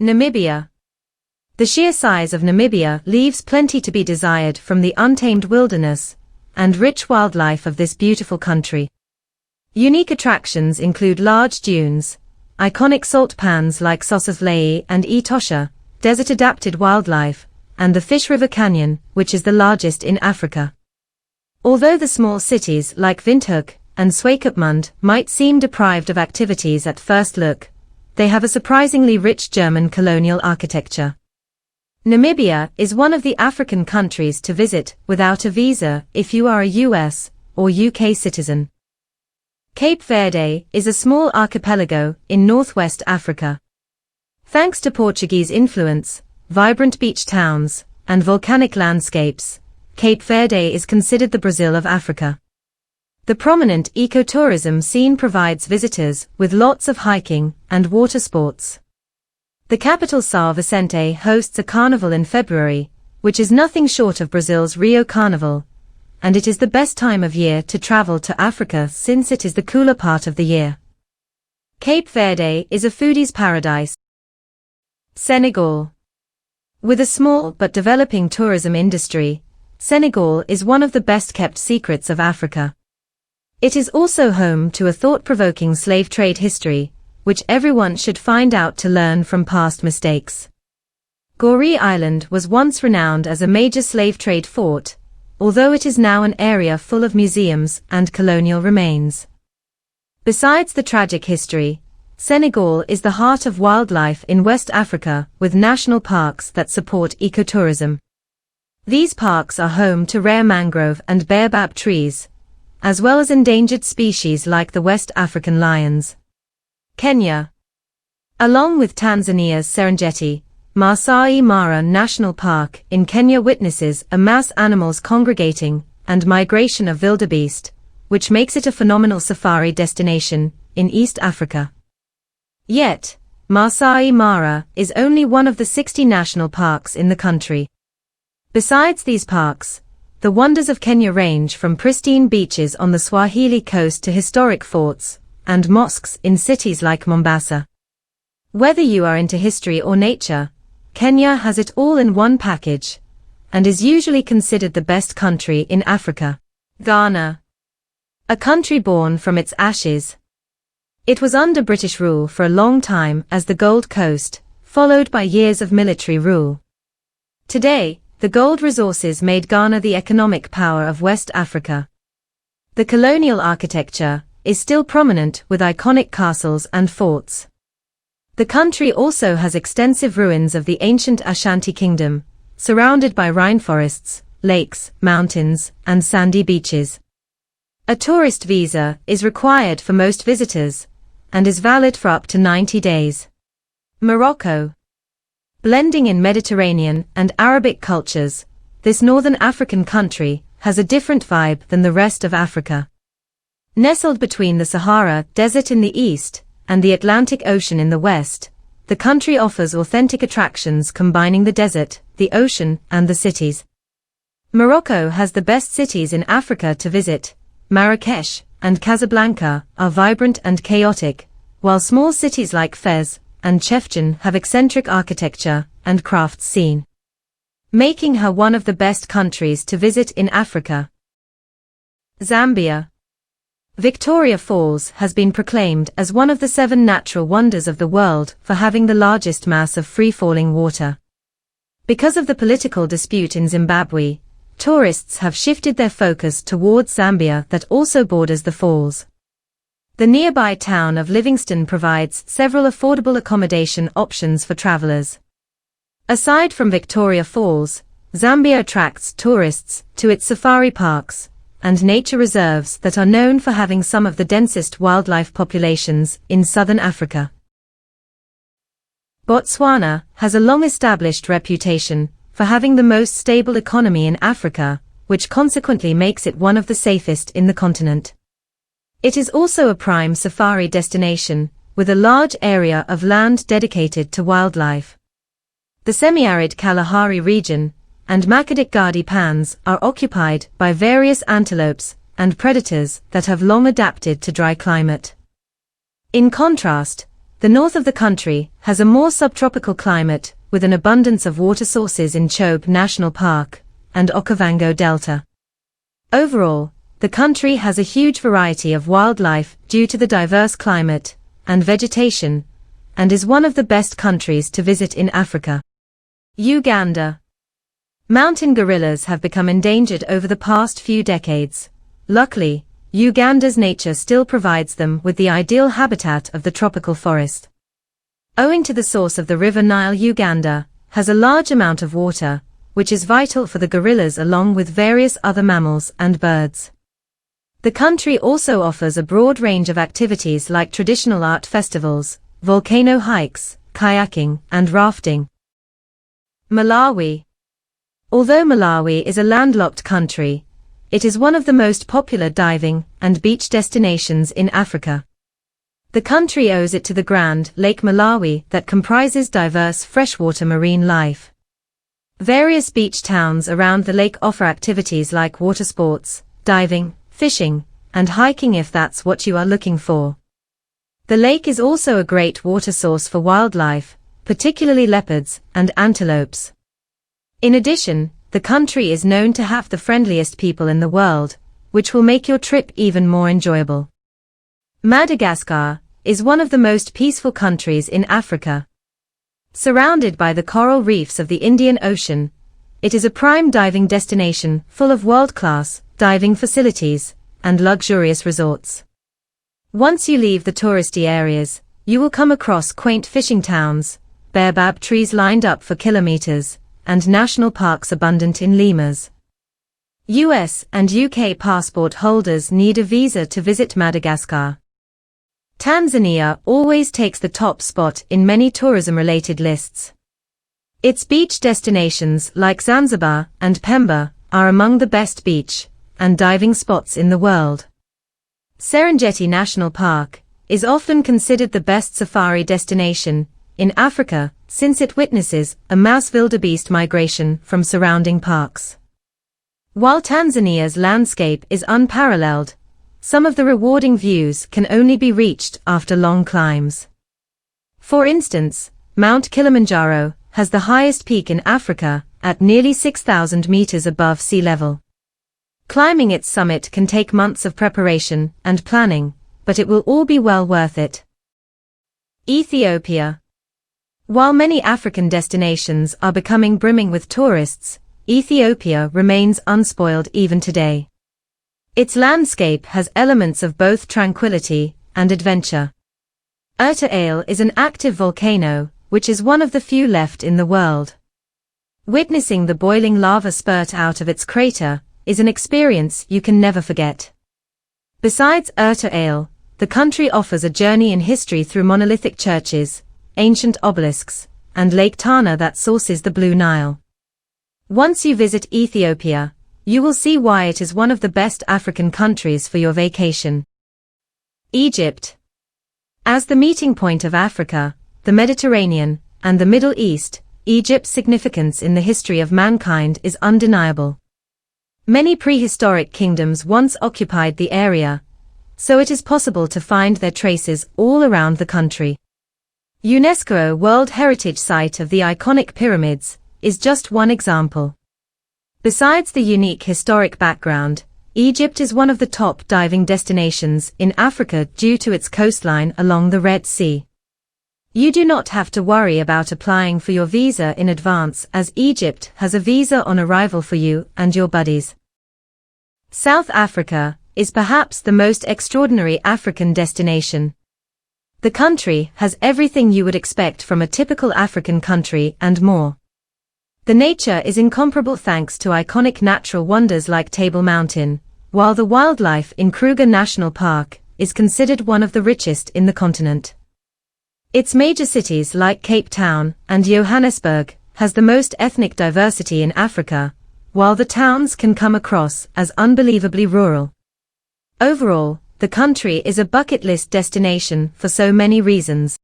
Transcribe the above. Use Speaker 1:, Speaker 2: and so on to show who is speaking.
Speaker 1: Namibia. The sheer size of Namibia leaves plenty to be desired from the untamed wilderness and rich wildlife of this beautiful country. Unique attractions include large dunes, iconic salt pans like Sossusvlei and Etosha, desert-adapted wildlife, and the Fish River Canyon, which is the largest in Africa. Although the small cities like Windhoek and Swakopmund might seem deprived of activities at first look, they have a surprisingly rich German colonial architecture. Namibia is one of the African countries to visit without a visa if you are a US or UK citizen. Cape Verde is a small archipelago in northwest Africa. Thanks to Portuguese influence, vibrant beach towns, and volcanic landscapes, Cape Verde is considered the Brazil of Africa. The prominent ecotourism scene provides visitors with lots of hiking and water sports. The capital São Vicente hosts a carnival in February, which is nothing short of Brazil's Rio Carnival, and it is the best time of year to travel to Africa since it is the cooler part of the year. Cape Verde is a foodie's paradise. Senegal. With a small but developing tourism industry, Senegal is one of the best-kept secrets of Africa. It is also home to a thought-provoking slave trade history, which everyone should find out to learn from past mistakes. Gorée Island was once renowned as a major slave trade fort, although it is now an area full of museums and colonial remains. Besides the tragic history, Senegal is the heart of wildlife in West Africa with national parks that support ecotourism. These parks are home to rare mangrove and baobab trees, as well as endangered species like the West African lions. Kenya. Along with Tanzania's Serengeti, Masai Mara National Park in Kenya witnesses a mass animals congregating and migration of wildebeest, which makes it a phenomenal safari destination in East Africa. Yet, Masai Mara is only one of the 60 national parks in the country. Besides these parks, the wonders of Kenya range from pristine beaches on the Swahili coast to historic forts and mosques in cities like Mombasa. Whether you are into history or nature, Kenya has it all in one package, and is usually considered the best country in Africa. Ghana. A country born from its ashes. It was under British rule for a long time as the Gold Coast, followed by years of military rule. Today, the gold resources made Ghana the economic power of West Africa. The colonial architecture is still prominent with iconic castles and forts. The country also has extensive ruins of the ancient Ashanti Kingdom, surrounded by rainforests, lakes, mountains, and sandy beaches. A tourist visa is required for most visitors, and is valid for up to 90 days. Morocco. Blending in Mediterranean and Arabic cultures, this northern African country has a different vibe than the rest of Africa. Nestled between the Sahara Desert in the east and the Atlantic Ocean in the west, the country offers authentic attractions combining the desert, the ocean, and the cities. Morocco has the best cities in Africa to visit. Marrakesh and Casablanca are vibrant and chaotic, while small cities like Fez and Chefchaouen have eccentric architecture and crafts scene, making her one of the best countries to visit in Africa. Zambia. Victoria Falls has been proclaimed as one of the 7 natural wonders of the world for having the largest mass of free-falling water. Because of the political dispute in Zimbabwe, tourists have shifted their focus towards Zambia that also borders the falls. The nearby town of Livingstone provides several affordable accommodation options for travelers. Aside from Victoria Falls, Zambia attracts tourists to its safari parks and nature reserves that are known for having some of the densest wildlife populations in southern Africa. Botswana has a long-established reputation for having the most stable economy in Africa, which consequently makes it one of the safest in the continent. It is also a prime safari destination, with a large area of land dedicated to wildlife. The semi-arid Kalahari region and Makgadikgadi Pans are occupied by various antelopes and predators that have long adapted to dry climate. In contrast, the north of the country has a more subtropical climate with an abundance of water sources in Chobe National Park and Okavango Delta. Overall, the country has a huge variety of wildlife due to the diverse climate and vegetation, and is one of the best countries to visit in Africa. Uganda. Mountain gorillas have become endangered over the past few decades. Luckily, Uganda's nature still provides them with the ideal habitat of the tropical forest. Owing to the source of the River Nile, Uganda has a large amount of water, which is vital for the gorillas along with various other mammals and birds. The country also offers a broad range of activities like traditional art festivals, volcano hikes, kayaking, and rafting. Malawi. Although Malawi is a landlocked country, it is one of the most popular diving and beach destinations in Africa. The country owes it to the Grand Lake Malawi that comprises diverse freshwater marine life. Various beach towns around the lake offer activities like water sports, diving, fishing, and hiking if that's what you are looking for. The lake is also a great water source for wildlife, particularly leopards and antelopes. In addition, the country is known to have the friendliest people in the world, which will make your trip even more enjoyable. Madagascar is one of the most peaceful countries in Africa. Surrounded by the coral reefs of the Indian Ocean, it is a prime diving destination full of world-class diving facilities and luxurious resorts. Once you leave the touristy areas, you will come across quaint fishing towns, baobab trees lined up for kilometers, and national parks abundant in lemurs. US and UK passport holders need a visa to visit Madagascar. Tanzania always takes the top spot in many tourism-related lists. Its beach destinations like Zanzibar and Pemba are among the best beach and diving spots in the world. Serengeti National Park is often considered the best safari destination in Africa since it witnesses a mass wildebeest migration from surrounding parks. While Tanzania's landscape is unparalleled, some of the rewarding views can only be reached after long climbs. For instance, Mount Kilimanjaro has the highest peak in Africa at nearly 6,000 meters above sea level. Climbing its summit can take months of preparation and planning, but it will all be well worth it. Ethiopia. While many African destinations are becoming brimming with tourists, Ethiopia remains unspoiled even today. Its landscape has elements of both tranquility and adventure. Erta-Ale is an active volcano, which is one of the few left in the world. Witnessing the boiling lava spurt out of its crater is an experience you can never forget. Besides Erta-Ale, the country offers a journey in history through monolithic churches, ancient obelisks, and Lake Tana that sources the Blue Nile. Once you visit Ethiopia, you will see why it is one of the best African countries for your vacation. Egypt. As the meeting point of Africa, the Mediterranean, and the Middle East, Egypt's significance in the history of mankind is undeniable. Many prehistoric kingdoms once occupied the area, so it is possible to find their traces all around the country. UNESCO World Heritage Site of the iconic pyramids is just one example. Besides the unique historic background, Egypt is one of the top diving destinations in Africa due to its coastline along the Red Sea. You do not have to worry about applying for your visa in advance, as Egypt has a visa on arrival for you and your buddies. South Africa is perhaps the most extraordinary African destination. The country has everything you would expect from a typical African country and more. The nature is incomparable thanks to iconic natural wonders like Table Mountain, while the wildlife in Kruger National Park is considered one of the richest in the continent. Its major cities like Cape Town and Johannesburg has the most ethnic diversity in Africa, while the towns can come across as unbelievably rural. Overall, the country is a bucket list destination for so many reasons.